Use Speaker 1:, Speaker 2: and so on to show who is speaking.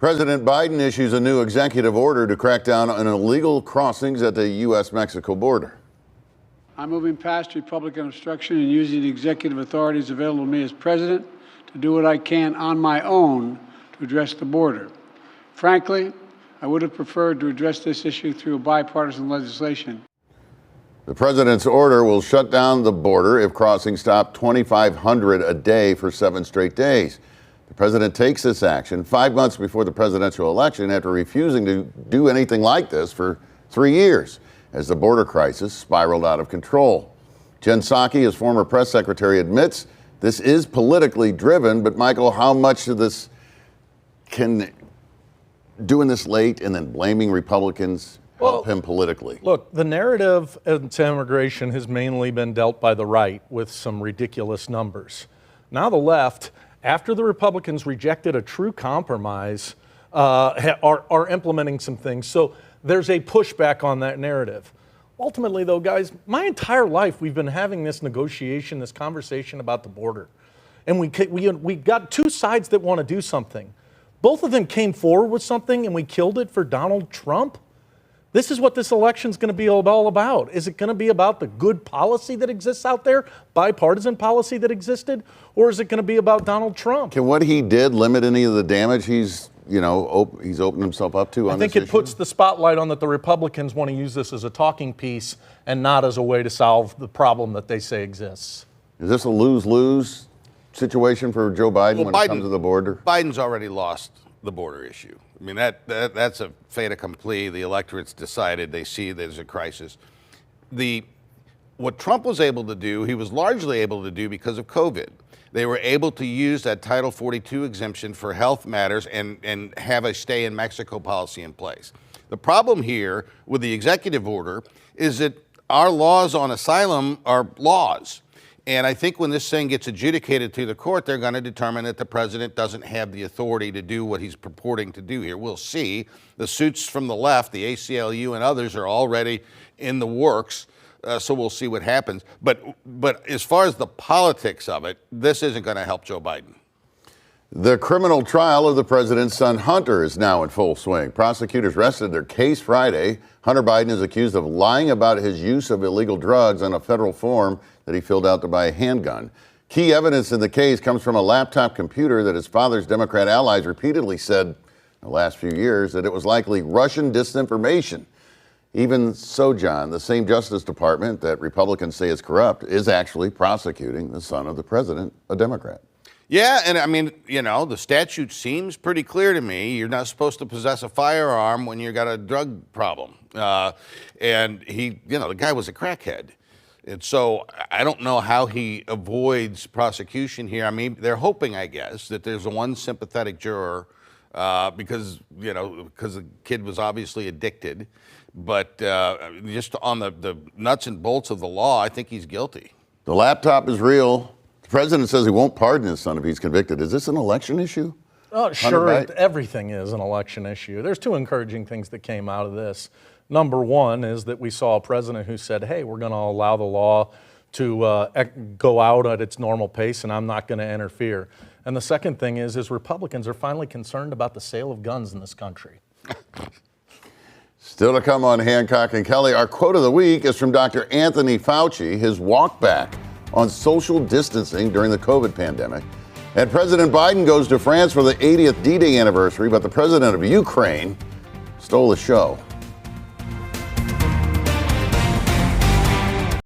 Speaker 1: President Biden issues a new executive order to crack down on illegal crossings at the U.S. Mexico border.
Speaker 2: I'm moving past Republican obstruction and using the executive authorities available to me as president to do what I can on my own to address the border. Frankly, I would have preferred to address this issue through bipartisan legislation.
Speaker 1: The president's order will shut down the border if crossings stop 2,500 a day for 7 straight days. The president takes this action 5 months before the presidential election after refusing to do anything like this for 3 years as the border crisis spiraled out of control. Jen Psaki, his former press secretary, admits this is politically driven. But Michael, how much of this can doing this late and then blaming Republicans help him politically?
Speaker 3: Look, the narrative into immigration has mainly been dealt by the right with some ridiculous numbers. Now the left, after the Republicans rejected a true compromise, are implementing some things. So there's a pushback on that narrative. Ultimately, though, guys, my entire life we've been having this negotiation, this conversation about the border. And we got two sides that want to do something. Both of them came forward with something and we killed it for Donald Trump. This is what this election is going to be all about. Is it going to be about the good policy that exists out there, bipartisan policy that existed, or is it going to be about Donald Trump?
Speaker 1: Can what he did limit any of the damage he's opened himself up to on this issue?
Speaker 3: I think it puts the spotlight on that the Republicans want to use this as a talking piece and not as a way to solve the problem that they say exists.
Speaker 1: Is this a lose-lose situation for Joe Biden when it comes to the border?
Speaker 4: Biden's already lost the border issue. I mean, that's a fait accompli. The electorate's decided. They see there's a crisis. What Trump was able to do, he was largely able to do because of COVID. They were able to use that Title 42 exemption for health matters and have a stay in Mexico policy in place. The problem here with the executive order is that our laws on asylum are laws. And I think when this thing gets adjudicated through the court, they're going to determine that the president doesn't have the authority to do what he's purporting to do here. We'll see. The suits from the left, the ACLU and others, are already in the works, so we'll see what happens. But as far as the politics of it, this isn't going to help Joe Biden.
Speaker 1: The criminal trial of the president's son, Hunter, is now in full swing. Prosecutors rested their case Friday. Hunter Biden is accused of lying about his use of illegal drugs on a federal form that he filled out to buy a handgun. Key evidence in the case comes from a laptop computer that his father's Democrat allies repeatedly said in the last few years that it was likely Russian disinformation. Even so, John, the same Justice Department that Republicans say is corrupt is actually prosecuting the son of the president, a Democrat.
Speaker 4: Yeah, and I mean, the statute seems pretty clear to me. You're not supposed to possess a firearm when you've got a drug problem. And the guy was a crackhead. And so I don't know how he avoids prosecution here. I mean, they're hoping, I guess, that there's one sympathetic juror because the kid was obviously addicted. But just on the nuts and bolts of the law, I think he's guilty.
Speaker 1: The laptop is real. The president says he won't pardon his son if he's convicted. Is this an election issue?
Speaker 3: Oh, sure. Everything is an election issue. There's two encouraging things that came out of this. Number one is that we saw a president who said, hey, we're going to allow the law to go out at its normal pace, and I'm not going to interfere. And the second thing is Republicans are finally concerned about the sale of guns in this country.
Speaker 1: Still to come on Hancock and Kelley, our quote of the week is from Dr. Anthony Fauci, his walk back on social distancing during the COVID pandemic. And President Biden goes to France for the 80th D-Day anniversary, but the president of Ukraine stole the show.